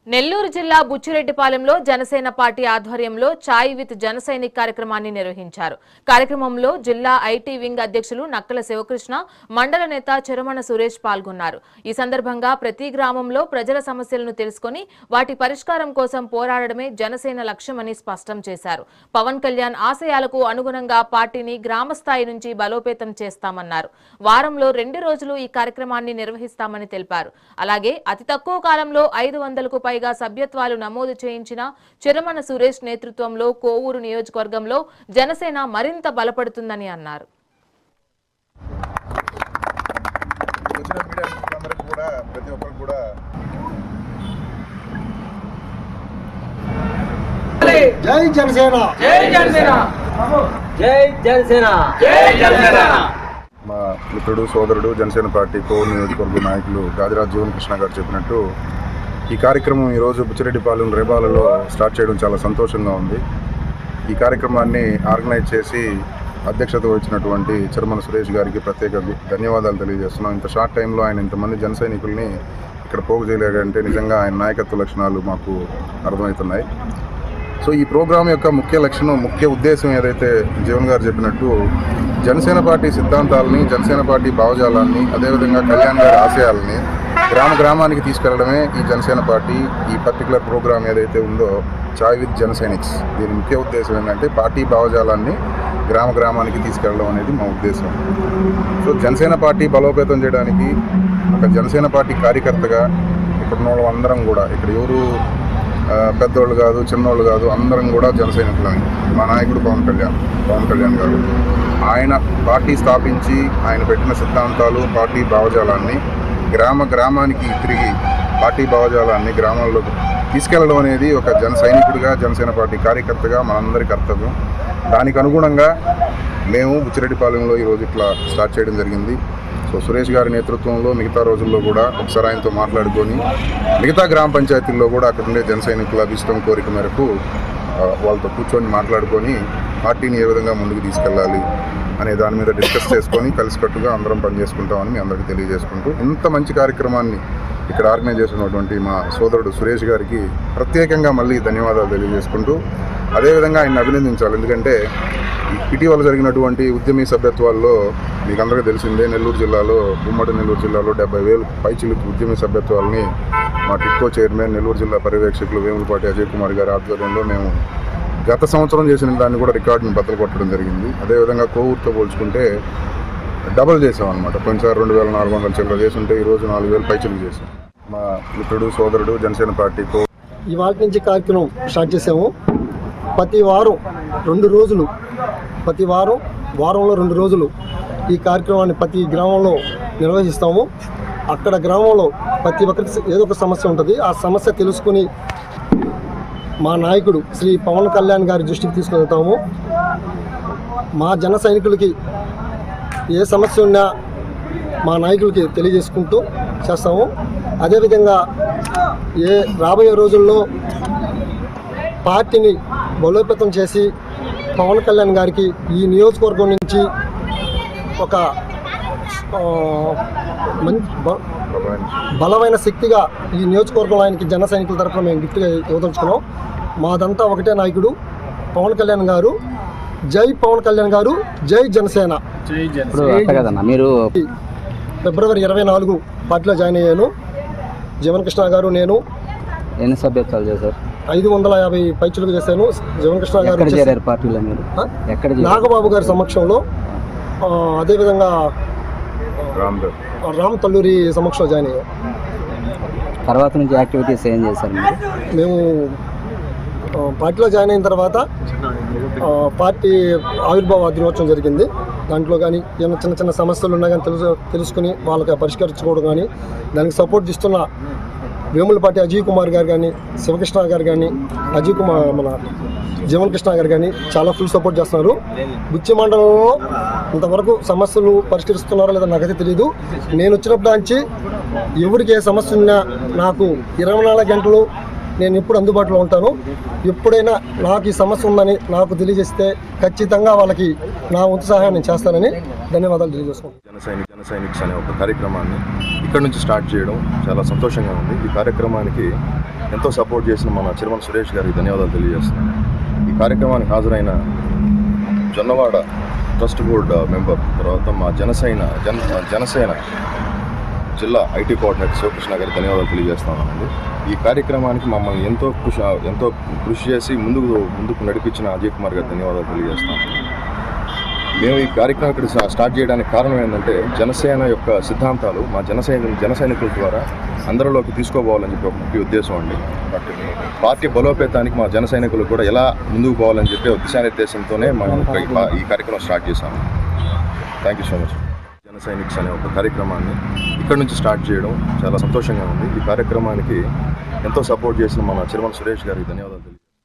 నెల్లూరు జిల్లా బుచ్చిరెడ్డిపాలెంలో జనసేన పార్టీ ఆధ్వర్యంలో చాయ్ విత్ జనసైనిక్ కార్యక్రమాన్ని నిర్వహించారు. కార్యక్రమంలో జిల్లా ఐటీ వింగ్ అధ్యక్షులు నక్కల శివకృష్ణ, మండల నేత చెరమణ సురేష్ పాల్గొన్నారు. ఈ సందర్భంగా ప్రతి గ్రామంలో ప్రజల సమస్యలను తెలుసుకుని వాటి పరిష్కారం కోసం పోరాడడమే జనసేన లక్ష్యమని స్పష్టం చేశారు. పవన్ కళ్యాణ్ ఆశయాలకు అనుగుణంగా పార్టీని గ్రామ స్థాయి నుంచి బలోపేతం చేస్తామన్నారు. వారంలో 2 రోజులు ఈ కార్యక్రమాన్ని నిర్వహిస్తామని తెలిపారు. అలాగే అతి తక్కువ కాలంలో 500కు పైగా సభ్యత్వాలు నమోదు చేయించిన చెరమణ సురేష్ నేతృత్వంలో కోవూరు నియోజకవర్గంలో జనసేన మరింత బలపడుతుందని అన్నారు. జై జనసేన, జై జనసేన, జై జనసేన, జై జనసేన. మా మిత్రుడు సోదరుడు జనసేన పార్టీ కోవూరు నియోజకవర్గ నాయకులు గాదిరాజ్ జీవన్ కృష్ణ గారు చెప్పినట్టు ఈ కార్యక్రమం ఈరోజు బుచ్చిరెడ్డిపాలెం రేబాలలో స్టార్ట్ చేయడం చాలా సంతోషంగా ఉంది. ఈ కార్యక్రమాన్ని ఆర్గనైజ్ చేసి అధ్యక్షత వహించినటువంటి చెరమణ సురేష్ గారికి ప్రత్యేక ధన్యవాదాలు తెలియజేస్తున్నాం. ఇంత షార్ట్ టైంలో ఆయన ఇంతమంది జన సైనికుల్ని ఇక్కడ పోగు చేయలేదంటే నిజంగా ఆయన నాయకత్వ లక్షణాలు మాకు అర్థమవుతున్నాయి. సో ఈ ప్రోగ్రాం యొక్క ముఖ్య ఉద్దేశం ఏదైతే జీవన్ గారు చెప్పినట్టు జనసేన పార్టీ సిద్ధాంతాలని, జనసేన పార్టీ భావజాలాన్ని, అదేవిధంగా కళ్యాణ్ గారి ఆశయాలని గ్రామానికి తీసుకెళ్లడమే ఈ జనసేన పార్టీ ఈ పర్టికులర్ ప్రోగ్రాం ఏదైతే ఉందో చాయ్ విత్ జనసైనిక్స్. దీని ముఖ్య ఉద్దేశం ఏంటంటే పార్టీ భావజాలాన్ని గ్రామానికి తీసుకెళ్లడం అనేది మా ఉద్దేశం. సో జనసేన పార్టీ బలోపేతం చేయడానికి ఒక జనసేన పార్టీ కార్యకర్తగా ఇక్కడ ఉన్న అందరం కూడా, ఇక్కడ ఎవరు పెద్దోళ్ళు కాదు, చిన్నోళ్ళు కాదు, అందరం కూడా జన సైనికులని. మా నాయకుడు పవన్ కళ్యాణ్ గారు ఆయన పార్టీ స్థాపించి ఆయన పెట్టిన సిద్ధాంతాలు, పార్టీ భావజాలాన్ని గ్రామానికి తిరిగి పార్టీ భావజాలాన్ని గ్రామాల్లోకి తీసుకెళ్లడం అనేది ఒక జన సైనికుడిగా, జనసేన పార్టీ కార్యకర్తగా మనందరి కర్తవ్యం. దానికి అనుగుణంగా మేము బుచ్చిరెడ్డిపాలెంలో ఈరోజు ఇట్లా స్టార్ట్ చేయడం జరిగింది. సో సురేష్ గారి నేతృత్వంలో మిగతా రోజుల్లో కూడా ఒకసారి ఆయనతో మాట్లాడుకొని మిగతా గ్రామ పంచాయతీల్లో కూడా అక్కడ ఉండే జన సైనికుల అభిష్టం కోరిక మేరకు వాళ్ళతో కూర్చొని మాట్లాడుకొని పార్టీని ఏ విధంగా ముందుకు తీసుకెళ్ళాలి అనే దాని మీద డిస్కస్ చేసుకొని కలిసికట్టుగా అందరం పనిచేసుకుంటామని మీ అందరికీ తెలియజేసుకుంటూ, ఇంత మంచి కార్యక్రమాన్ని ఇక్కడ ఆర్గనైజ్ చేసినటువంటి మా సోదరుడు సురేష్ గారికి ప్రత్యేకంగా మళ్ళీ ధన్యవాదాలు తెలియజేసుకుంటూ, అదేవిధంగా ఆయన అభినందించాలి. ఎందుకంటే ఇటీవల జరిగినటువంటి ఉద్యమీ సభ్యత్వాల్లో మీకు అందరికీ తెలిసిందే, ఉమ్మడి నెల్లూరు జిల్లాలో 70,000 పైచిలుకు ఉద్యమీ సభ్యత్వాలని మా టిక్కో చైర్మన్, నెల్లూరు జిల్లా పర్యవేక్షకులు వేములపాటి అజయ్ కుమార్ గారి ఆధ్వర్యంలో మేము గత సంవత్సరం చేసిన దాన్ని కూడా రికార్డుని బద్దలు కొట్టడం జరిగింది. అదేవిధంగా కోవూరుతో పోల్చుకుంటే డబల్ చేసామన్నమాట. పోయినసారి 2,400 చిల్లర చేస్తుంటే ఈరోజు 4,000 పైచిలుకు చేసాం. మా మిత్రుడు సోదరుడు జనసేన పార్టీ ఇవాళ నుంచి కార్యక్రమం స్టార్ట్ చేసాము. ప్రతి వారం 2 రోజులు, వారంలో 2 రోజులు ఈ కార్యక్రమాన్ని ప్రతి గ్రామంలో నిర్వహిస్తాము. అక్కడ గ్రామంలో ప్రతి ఒక్కరికి ఏదో ఒక సమస్య ఉంటుంది. ఆ సమస్య తెలుసుకుని మా నాయకుడు శ్రీ పవన్ కళ్యాణ్ గారి దృష్టికి తీసుకెళ్తాము. మా జన సైనికులకి ఏ సమస్య ఉన్నా మా నాయకులకి తెలియజేసుకుంటూ చేస్తాము. అదేవిధంగా రాబోయే రోజుల్లో పార్టీని బలోపేతం చేసి పవన్ కళ్యాణ్ గారికి ఈ నియోజకవర్గం నుంచి ఒక బలమైన శక్తిగా ఈ నియోజకవర్గంలో ఆయనకి జన సైనికుల తరఫున మేము గిఫ్ట్గా ఇవ్వదలుచుకున్నాం. మాదంతా ఒకటే నాయకుడు పవన్ కళ్యాణ్ గారు. జై పవన్ కళ్యాణ్ గారు, జై జనసేన. మీరు ఫిబ్రవరి 24 పార్టీలో జాయిన్ అయ్యాను. జీవన్ కృష్ణ గారు, నేను ఎన్ని సభ్యత్వాలు చేశారు? 550 పైచులకు చేశాను. జీవన్ కృష్ణ గారు పార్టీలో మీరు నాగబాబు గారి సమక్షంలో, అదేవిధంగా రామ్ తల్లూరి సమక్షంలో జాయిన్ అయ్యాం. తర్వాత నుంచి యాక్టివిటీస్ ఏం చేశారు? మేము పార్టీలో జాయిన్ అయిన తర్వాత పార్టీ ఆవిర్భావ దినోత్సవం జరిగింది. దాంట్లో కానీ ఏమైనా చిన్న సమస్యలు ఉన్నా కానీ తెలుసుకుని వాళ్ళకి పరిష్కరించుకోవడం కానీ, దానికి సపోర్ట్ ఇస్తున్న వేములపాటి అజయ్ కుమార్ గారు కానీ, శివకృష్ణ గారు కానీ, మన జీవన్ కృష్ణ గారు కానీ చాలా ఫుల్ సపోర్ట్ చేస్తున్నారు. బుచ్చి మండలంలో ఇంతవరకు సమస్యలు పరిష్కరిస్తున్నారో లేదో నాకైతే తెలియదు. నేను వచ్చినప్పటి నుంచి ఎవరికి ఏ సమస్య ఉన్నా నాకు 24 గంటలు నేను ఎప్పుడు అందుబాటులో ఉంటాను. ఎప్పుడైనా నాకు ఈ సమస్య ఉందని నాకు తెలియజేస్తే ఖచ్చితంగా వాళ్ళకి నా వంతు సహాయం నేను చేస్తానని ధన్యవాదాలు తెలియజేసుకుంటాను. జనసైనిక్స్ అనే ఒక కార్యక్రమాన్ని ఇక్కడ నుంచి స్టార్ట్ చేయడం చాలా సంతోషంగా ఉంది. ఈ కార్యక్రమానికి ఎంతో సపోర్ట్ చేసిన మన చిరుమల సురేష్ గారికి ధన్యవాదాలు తెలియజేస్తున్నాను. ఈ కార్యక్రమానికి హాజరైన జొన్నవాడ ట్రస్ట్ బోర్డ్ మెంబర్, తర్వాత మా జనసేన జిల్లా ఐటీ కోఆర్డినేటర్ శివకృష్ణ గారికి ధన్యవాదాలు తెలియజేస్తున్నానండి. ఈ కార్యక్రమానికి మమ్మల్ని ఎంతో కృషి చేసి ముందుకు నడిపించిన అజయ్ కుమార్ గారికి ధన్యవాదాలు తెలియజేస్తున్నాను. మేము ఈ కార్యక్రమం ఇక్కడ స్టార్ట్ చేయడానికి కారణం ఏంటంటే జనసేన యొక్క సిద్ధాంతాలు మా జన సైనికుల ద్వారా అందరిలోకి తీసుకోపోవాలని చెప్పి ఒక ముఖ్య ఉద్దేశం అండి. పార్టీ బలోపేతానికి మా జన సైనికులు కూడా ఎలా ముందుకు పోవాలని చెప్పి దిశానిర్దేశంతోనే మనం ఈ కార్యక్రమం స్టార్ట్ చేశాము. Thank you so much. జన సైనిక్స్ అనే ఒక కార్యక్రమాన్ని ఇక్కడ నుంచి స్టార్ట్ చేయడం చాలా సంతోషంగా ఉంది. ఈ కార్యక్రమానికి ఎంతో సపోర్ట్ చేసిన మన చిరుమల సురేష్ గారికి ధన్యవాదాలు.